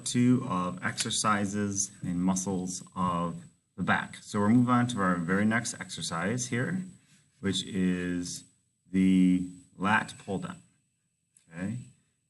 Two of exercises and muscles of the back. So we're moving on to our very next exercise here, which is the lat pull down. Okay.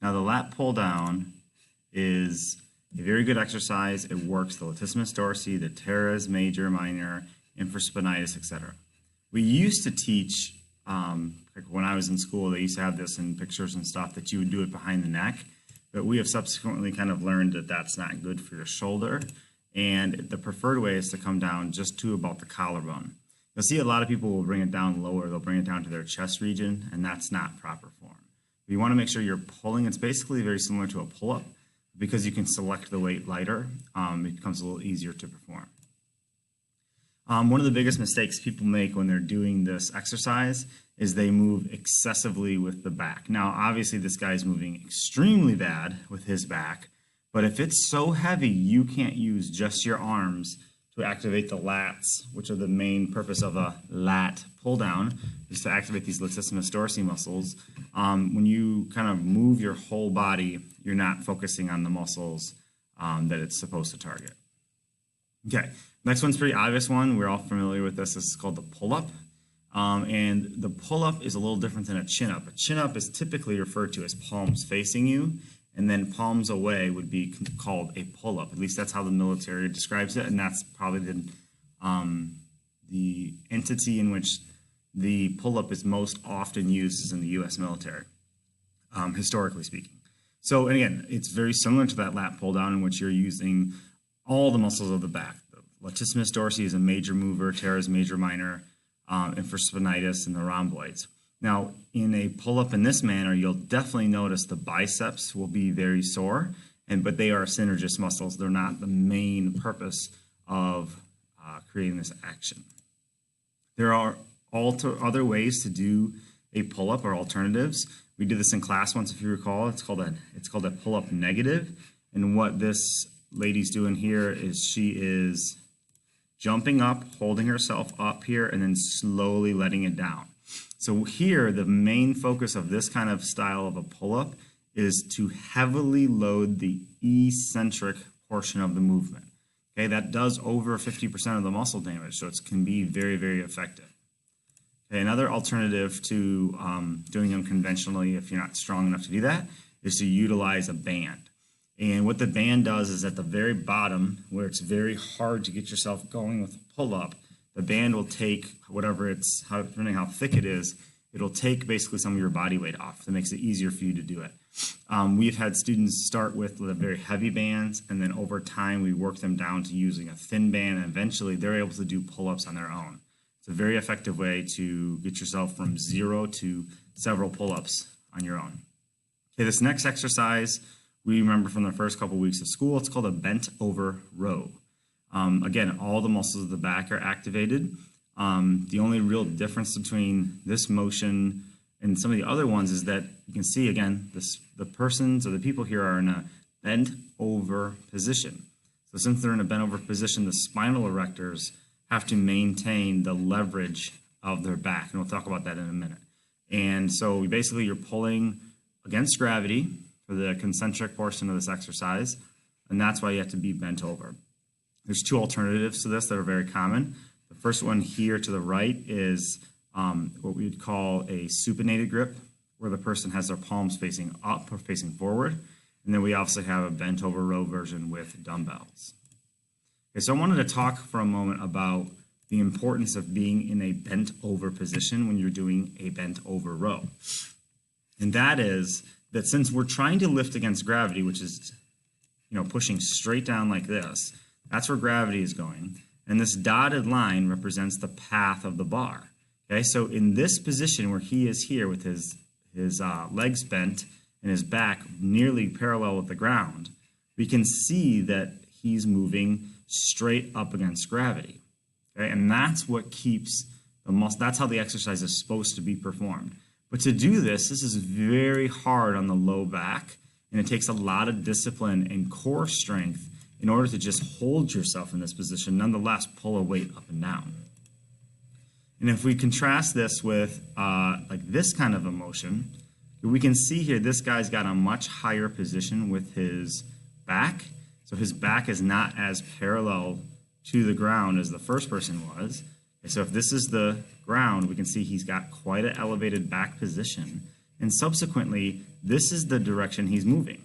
Now the lat pull down is a very good exercise. It works the latissimus dorsi, the teres major, minor, infraspinatus, etc. We used to teach, like when I was in school, they used to have this in pictures and stuff that you would do it behind the neck. But we have subsequently kind of learned that that's not good for your shoulder, and the preferred way is to come down just to about the collarbone. You'll see a lot of people will bring it down lower, they'll bring it down to their chest region, and that's not proper form. You want to make sure you're pulling. It's basically very similar to a pull-up. Because you can select the weight lighter, it becomes a little easier to perform. One of the biggest mistakes people make when they're doing this exercise is they move excessively with the back. Now, obviously, this guy's moving extremely bad with his back, but if it's so heavy, you can't use just your arms to activate the lats, which are the main purpose of a lat pull down, is to activate these latissimus dorsi muscles. When you kind of move your whole body, you're not focusing on the muscles that it's supposed to target. Okay, next one's a pretty obvious one. We're all familiar with this. This is called the pull-up. And the pull-up is a little different than a chin-up. A chin-up is typically referred to as palms facing you, and then palms away would be called a pull-up. At least that's how the military describes it, and that's probably the entity in which the pull-up is most often used is in the U.S. military, historically speaking. So, and again, it's very similar to that lat pull-down in which you're using all the muscles of the back. The latissimus dorsi is a major mover, teres major, minor, infraspinatus, and the rhomboids. Now, in a pull-up in this manner, you'll definitely notice the biceps will be very sore, but they are synergist muscles. They're not the main purpose of creating this action. There are other ways to do a pull-up or alternatives. We did this in class once, if you recall. It's called a pull-up negative, and what this lady's doing here is she is jumping up, holding herself up here, and then slowly letting it down. So here, the main focus of this kind of style of a pull-up is to heavily load the eccentric portion of the movement. Okay, that does over 50% of the muscle damage, so it can be very, very effective. Okay, another alternative to doing them conventionally, if you're not strong enough to do that, is to utilize a band. And what the band does is at the very bottom, where it's very hard to get yourself going with a pull-up, the band will take whatever depending how thick it is, it'll take basically some of your body weight off. That makes it easier for you to do it. We've had students start with the very heavy bands, and then over time we work them down to using a thin band, and eventually they're able to do pull-ups on their own. It's a very effective way to get yourself from 0 to several pull-ups on your own. Okay, this next exercise we remember from the first couple weeks of school. It's called a bent over row. Again, all the muscles of the back are activated. The only real difference between this motion and some of the other ones is that you can see, again, the persons or the people here are in a bent over position. So since they're in a bent over position, the spinal erectors have to maintain the leverage of their back, and we'll talk about that in a minute. And so basically you're pulling against gravity for the concentric portion of this exercise, and that's why you have to be bent over. There's two alternatives to this that are very common. The first one here to the right is what we would call a supinated grip, where the person has their palms facing up or facing forward. And then we also have a bent over row version with dumbbells. Okay, so I wanted to talk for a moment about the importance of being in a bent over position when you're doing a bent over row. And that is that since we're trying to lift against gravity, which is pushing straight down like this, that's where gravity is going. And this dotted line represents the path of the bar. Okay, so in this position where he is here with his legs bent and his back nearly parallel with the ground, we can see that he's moving straight up against gravity. Okay, and that's what keeps the muscle. That's how the exercise is supposed to be performed. But to do this is very hard on the low back, and it takes a lot of discipline and core strength in order to just hold yourself in this position, nonetheless pull a weight up and down. And if we contrast this with like this kind of a motion, we can see here this guy's got a much higher position with his back, So his back is not as parallel to the ground as the first person was. And so if this is the ground, we can see he's got quite an elevated back position. And subsequently, this is the direction he's moving.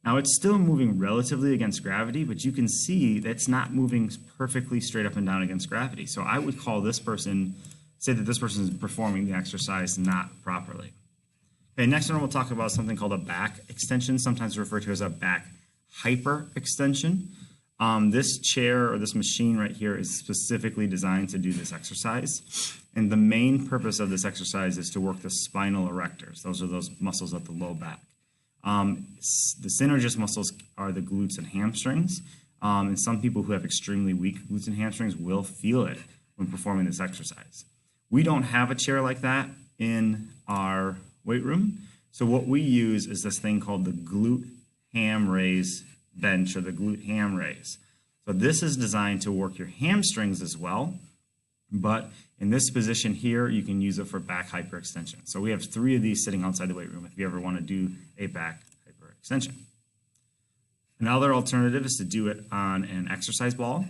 Now, it's still moving relatively against gravity, but you can see that's not moving perfectly straight up and down against gravity. So I would call this person, say that this person is performing the exercise not properly. Okay, next one we'll talk about something called a back extension, sometimes referred to as a back hyperextension. This chair or this machine right here is specifically designed to do this exercise. And the main purpose of this exercise is to work the spinal erectors. Those are those muscles at the low back. The synergist muscles are the glutes and hamstrings. And some people who have extremely weak glutes and hamstrings will feel it when performing this exercise. We don't have a chair like that in our weight room. So what we use is this thing called the glute ham raise bench, or the glute ham raise. So this is designed to work your hamstrings as well, but in this position here, you can use it for back hyperextension. So we have 3 of these sitting outside the weight room if you ever want to do a back hyperextension. Another alternative is to do it on an exercise ball,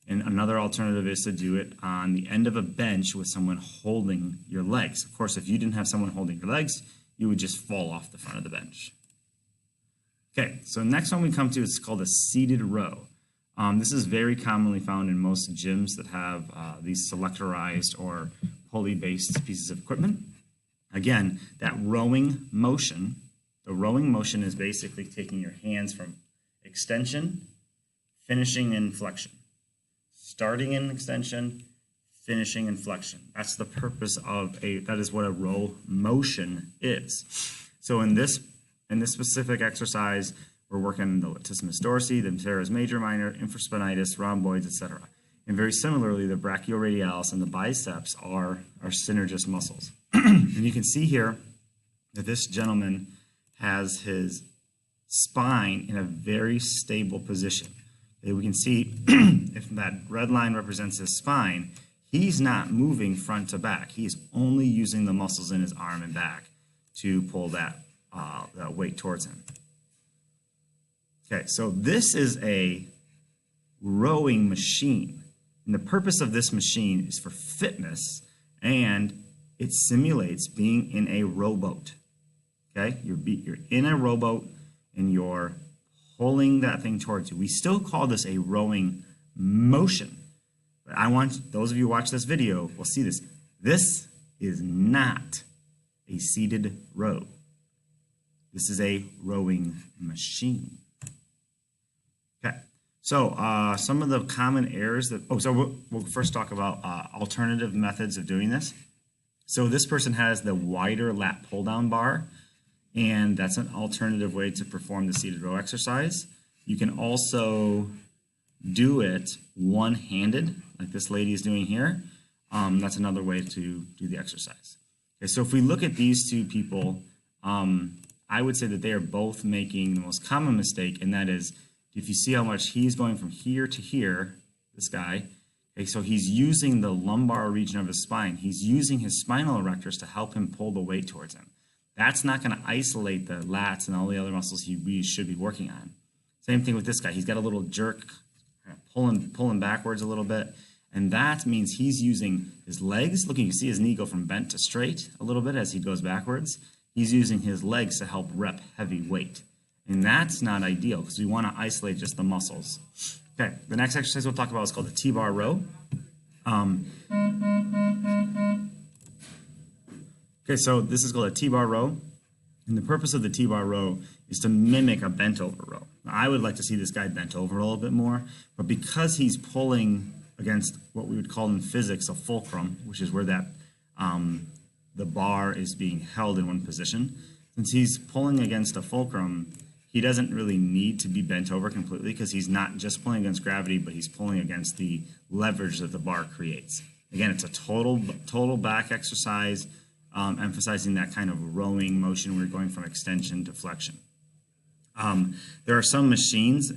and another alternative is to do it on the end of a bench with someone holding your legs. Of course, if you didn't have someone holding your legs, you would just fall off the front of the bench. Okay, so next one we come to is called a seated row. This is very commonly found in most gyms that have these selectorized or pulley-based pieces of equipment. Again, that rowing motion, the rowing motion is basically taking your hands from extension, finishing in flexion. Starting in extension, finishing in flexion. That's the purpose of that is what a row motion is. So in this specific exercise, we're working the latissimus dorsi, the teres major, minor, infraspinatus, rhomboids, etc. And very similarly, the brachioradialis and the biceps are synergist muscles. And you can see here that this gentleman has his spine in a very stable position. We can see if that red line represents his spine, he's not moving front to back. He's only using the muscles in his arm and back to pull that weight towards him. Okay, so this is a rowing machine. And the purpose of this machine is for fitness, and it simulates being in a rowboat. Okay, you're in a rowboat and you're pulling that thing towards you. We still call this a rowing motion. But I want those of you who watch this video will see this. This is not a seated row. This is a rowing machine. Okay, so some of the common errors that, we'll first talk about alternative methods of doing this. So this person has the wider lat pull-down bar, and that's an alternative way to perform the seated row exercise. You can also do it one-handed, like this lady is doing here. That's another way to do the exercise. Okay, so if we look at these two people, I would say that they are both making the most common mistake, and that is, if you see how much he's going from here to here, this guy, okay, so he's using the lumbar region of his spine. He's using his spinal erectors to help him pull the weight towards him. That's not going to isolate the lats and all the other muscles he really should be working on. Same thing with this guy. He's got a little jerk, pulling backwards a little bit, and that means he's using his legs. Look, you can see his knee go from bent to straight a little bit as he goes backwards. He's using his legs to help rep heavy weight. And that's not ideal because we want to isolate just the muscles. Okay, the next exercise we'll talk about is called the T-bar row. Okay, so this is called a T-bar row. And the purpose of the T-bar row is to mimic a bent over row. Now, I would like to see this guy bent over a little bit more, but because he's pulling against what we would call in physics a fulcrum, which is where that the bar is being held in one position. Since he's pulling against a fulcrum, he doesn't really need to be bent over completely because he's not just pulling against gravity, but he's pulling against the leverage that the bar creates. Again, it's a total back exercise, emphasizing that kind of rowing motion where you're going from extension to flexion. There are some machines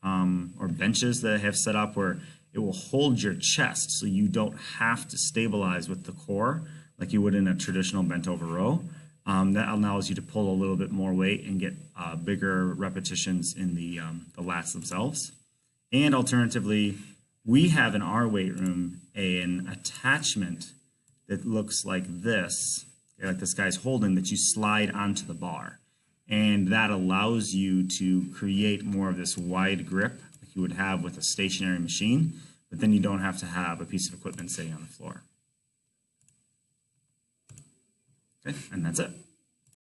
or benches that I have set up where it will hold your chest so you don't have to stabilize with the core like you would in a traditional bent over row. That allows you to pull a little bit more weight and get bigger repetitions in the lats themselves. And alternatively, we have in our weight room an attachment that looks like this, like this guy's holding, that you slide onto the bar. And that allows you to create more of this wide grip like you would have with a stationary machine, but then you don't have to have a piece of equipment sitting on the floor. Okay, and that's it.